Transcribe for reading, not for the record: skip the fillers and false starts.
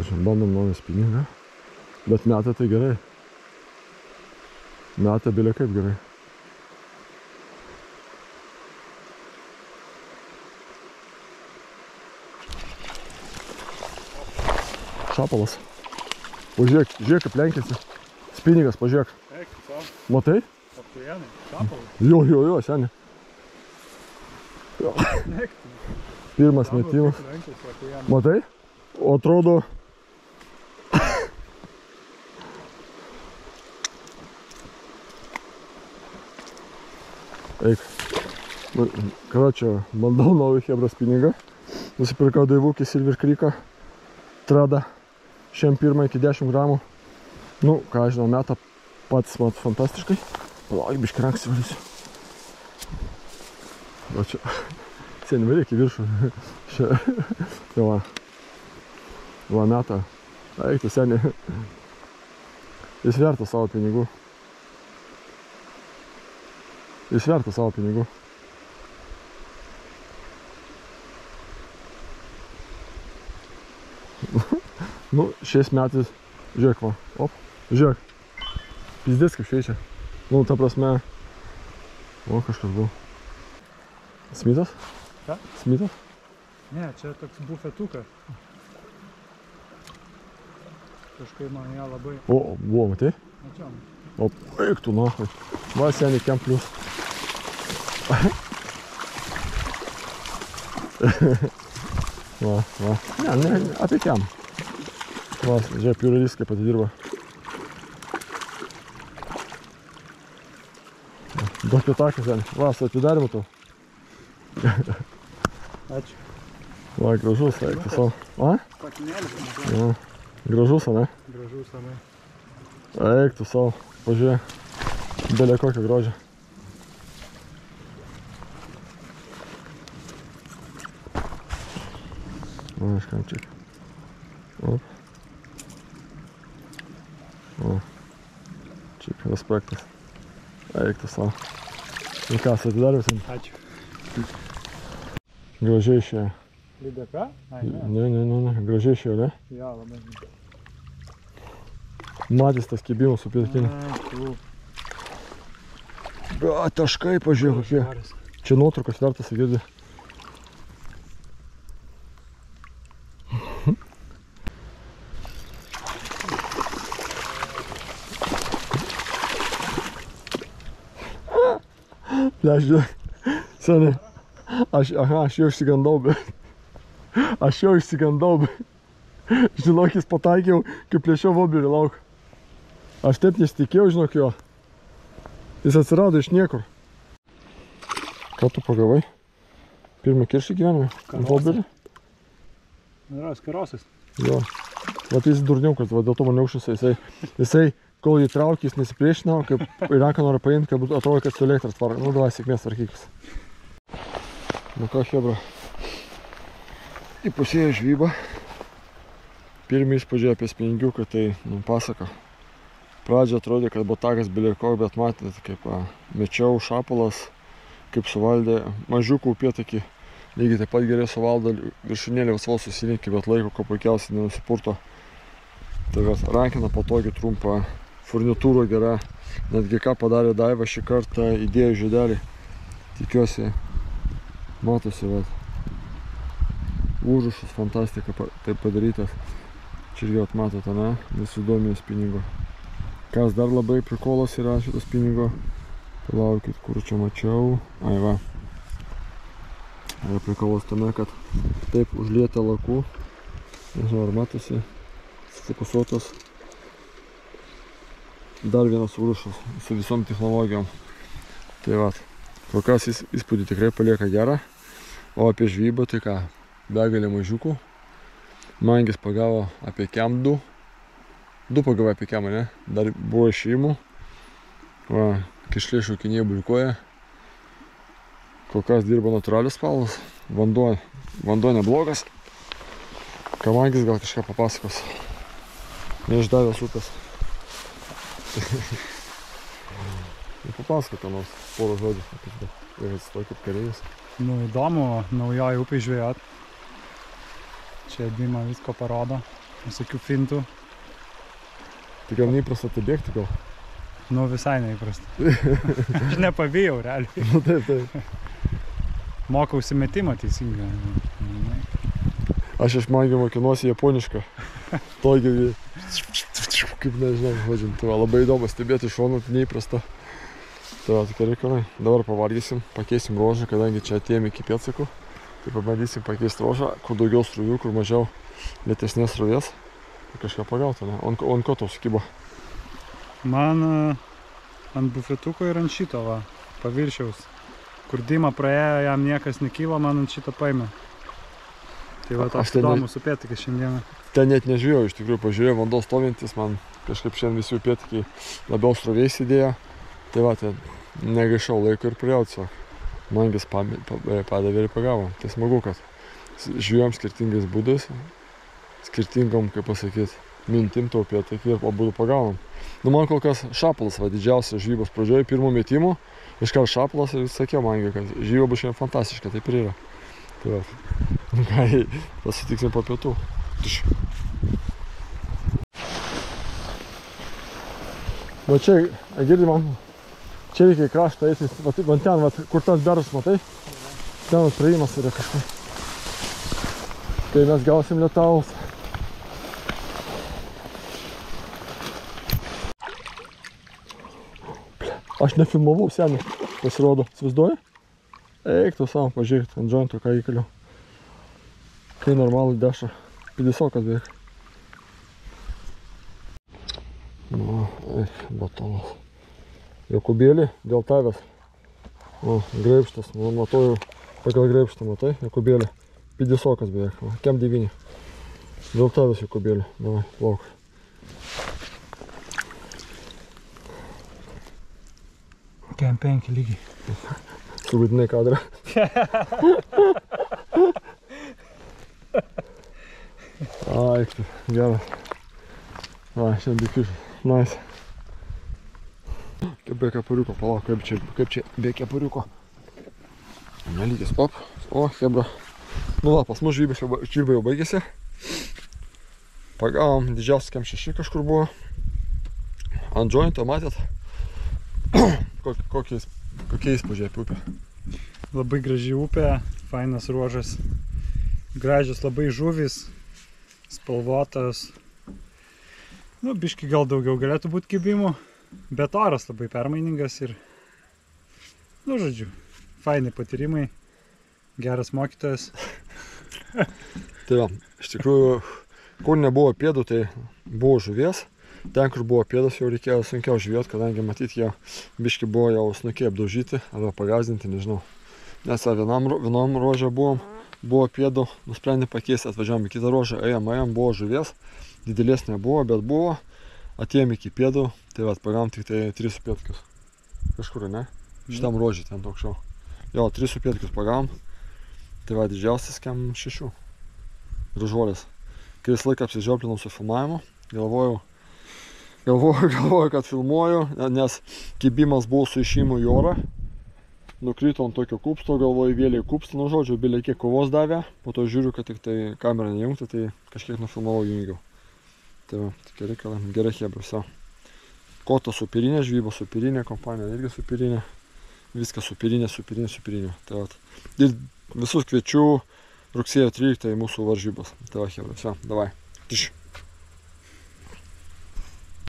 Aš bandom naują spiningą. Bet meta tai gerai. Meta bilė kaip gerai. Šapalas. Pažiūrėk, žiūrėk kaip lenkiasi. Spiningas, pažiūrėk. Eik, savo. Matai? Apkujenai, šapalas. Jo, seni. Nekti. Pirmas metimas. Matai? O atrodo... Eik. Karočią, bandau naują Hebra spiningą. Nusipirkau daivukį Silver Creek'ą. Trada. Šiam pirmą iki 10 gramų. Nu, ką žinau, meta patys mat fantastiškai. Palauk, biškį ranks valysiu. O čia... Seni, varyk į viršų. Tai va. Va meta. Eik, tu seni. Jis verta savo pinigų. Jis verta savo pinigų. Nu, šiais metais, žiūrėk va, op, žiūrėk, pizdės kaip šveičia. Nu, ta prasme, o, kažkas buvo. Smithas? Ką? Smithas? Ne, čia toks bufetukas. Kažkai man ją labai... O, buvo, matai? Mačiom. O, eik tu, nahai. Va, seniai, kem plius. Va. Ne, apie kem. Va, žiūrėk, piurelis kaip atidirba. Duok pietakas, seniai. Va, su atidarimu tau. Ačiū. Va, gražus, eik tu savo. A? Patinėlis, Ja. Gražus, ane? gražus, ane. Eik tu savo, pažiūrėk. Belė kokią grožę. O, aš kam ček. Op. O. Ček, respektas. Eik tu savo. Ir ką, su atidariu, seniai? Ačiū. Gražiai išėjo. Lydeka? Ai, ne. Ne, gražiai išėjo, ne? Jo, labai. Matys tas kibimas su pietinė. Ačiū. Bra, taškai, pažiūrėk kokie. Čia nuotraukas vertas įgirdi. Ne, žiūrėk. Seniai. Aš jau išsigandau, bet... Žinok, jis pataikiau, kaip plėšiau voblį lauk. Aš taip nesitikėjau, žinok, jo. Jis atsirado iš niekur. Ką tu pagavai? Pirmą kiršį gyvenime? Voblį? Yra skarosas. Jo. Vat jis durniukas, va dėl to mane užšusai. Jisai, kol jį traukė, jis nesipriešino, kaip į ranką nori paimti, kad atrodo, kad su elektras tvarka. Nu, davai, sėkmės tvarkykis. Nu ką, Hebra, įpusėjo žvybą. Pirmi įspūdžiai apie spiningiuką, tai pasaka. Pradžia atrodė, kad botagas bilėko, bet matėte, kaip mečiau šapalas, kaip suvaldė mažiukų upėtakį. Lygiai taip pat gerai suvaldo viršūnėlė vos susilinkė, bet laiko ko puikiausiai nenusipurto. Tai vat, rankina patogi trumpa, furnitūra gera. Netgi ką padarė Daiva šį kartą, įdėjo žiedelį. Tikiuosi, matosi, vat. Užrašas, fantastika, taip padarytas. Čia irgi atmatot, ne? Nesidomėjus pinigo. Kas dar labai prikolas yra šitas pinigo? Palaukit, kur čia mačiau. Ai, va. Yra prikolas tame, kad taip užlieta lakų. Nežinau, ar matosi. Sufokusuotas. Dar vienas užrašas su visom technologijom. Tai va. Kol kas įspūdį tikrai palieka gerą. O apie žvybą tai ką? Begalė mažiukų. Mangis pagavo apie kem 2. 2 pagavo apie kemą, ne? Dar buvo išėjimų. Va, kišlė šaukiniai bulkuoja. Kol kas dirba natūralius spalvas. Vanduo neblogas. Ką Mangis gal kažką papasakos. Neišdavęs upės. Papasakot, nors porą žodžių apie šitą. Ir atsitoj kaip kareivis. Nu, įdomu, naujoj upėj žvejot. Čia Dima visko parodo. visokių fintų. Tai gal neįprasta tai bėgti gal? Nu, visai neįprasta. Aš nepabijau, realiai. Nu, taip. Mokausi metimą teisingą. Aš išmangiai mokinuosi japonišką. Togi, kaip nežinau, žodžiu. Tai va, labai įdomu stebėti iš šono, tai neįprasta. Tai va, tokie reikalai. Dabar pavalgysim, pakeisim ruožą, kadangi čia atėjom iki pėdsakų. Tai pabandysim pakeisti ruožą, kur daugiau srovių, kur mažiau lėtesnės srovės. Tai kažką pagauti, ne? Ant ko tau sukibo? Man ant bufetuko ir ant šito, va, paviršiaus. Kur Dima praėjo, jam niekas nekylo, man ant šito paėmė. Tai va, toks įdomus upėtakis šiandieną. Ten net nežiūrėjau, iš tikrųjų pažiūrėjau, vanduo stovintis, man kažkaip šiandien visi upėtakiai labiau sroviais įdėjo. Tai va, ten negaišau laiko ir priėjau tiesiog. Mangis padavė ir pagavo. Tai smagu, kad žvejojom skirtingais būdais, skirtingom, kaip pasakyti, mintim to upėtakį ir abudu pagavom. Nu, man kol kas šapalas, va, didžiausias žvejybos pradžioje, pirmo metimo, iškart šapalas ir sakiau Mangiui, kad žvejyba bus šiandien fantastiška, taip ir yra. Tai va, ką, pasitiksim po pietų. Va čia, girdi man, čia reikia į kraštą eiti, va ten, va, kur tas beras, matai? Ten praėjimas yra kažkai. Kai mes gausim lietaus. Aš nefilmavau senį, pasirodo, įsivaizduoji? Eik tu savo, pažiūrėk, ant jointo ką įkaliau. Kai normalų dešą, 50 beveik. Nu, eik, batonas. Jokubėlį, dėl tavęs. O, greipštas, matau pagal greipštą, matai, Jokubėlį. 50 beveik, kem 9. Dėl tavęs Jokubėlį, davai, plauk. Kem 5 lygiai. Suvaidinai kadrą. Eik tu, geras. Šiandien bikiušas, nice. Kaip be kepuriuko, palauk, kaip čia be kepuriuko. Nelygis, op, o, hebra. Nu va, pas mus žvybai jau baigėsi. Pagavom, didžiausias kem 6 kažkur buvo. Ant jointo, matėt? Kokie įspūdžiai apie upę? Labai graži upė, fainas ruožas. Gražios labai žuvys, spalvotas. Nu, biški gal daugiau galėtų būti kibimų, bet oras labai permainingas ir, nu, žodžiu, faini patyrimai, geras mokytojas. Tai va, iš tikrųjų, kur nebuvo pėdų, tai buvo žuvies. Ten, kur buvo pėdas, jau reikėjo sunkiau žvejot, kadangi matyt, jie biški buvo jau snukiai apdaužyti arba pagazdinti, nežinau. Nes vienam ruožė buvo pėdų, nusprendė pakeisti, atvažiavom į kitą ruožą, ėjom, buvo žuvies, didelės nebuvo, bet buvo, atėjom iki pėdų, tai va, pagavom tik tai 3 upėtakius. Kažkur, ne? Šitam ruožė ten aukščiau. Jo, 3 upėtakius pagavom, tai va, didžiausias kem 6. Gražuolės. Kai visą laiką apsižioplinau su filmavimu, galvoju, kad filmuoju, nes kibimas buvo su išimu į orą. Nukrito ant tokio kupsto, galvoju vėliai kupstą, nu žodžiu, bilė kiek kovos davė. Po to žiūriu, kad tik tai kamera nejungta, tai kažkiek nufilmavau jungiau. Tai va, tokia reikalai, gerai hebra, viso. Kota superinė, žvyba superinė, kompanija irgi superinė. Viskas superinė. Tai va. Ir visus kviečiu rugsėjo 13 į mūsų varžybas. Tai va, hebra, viso, davai. Tiš.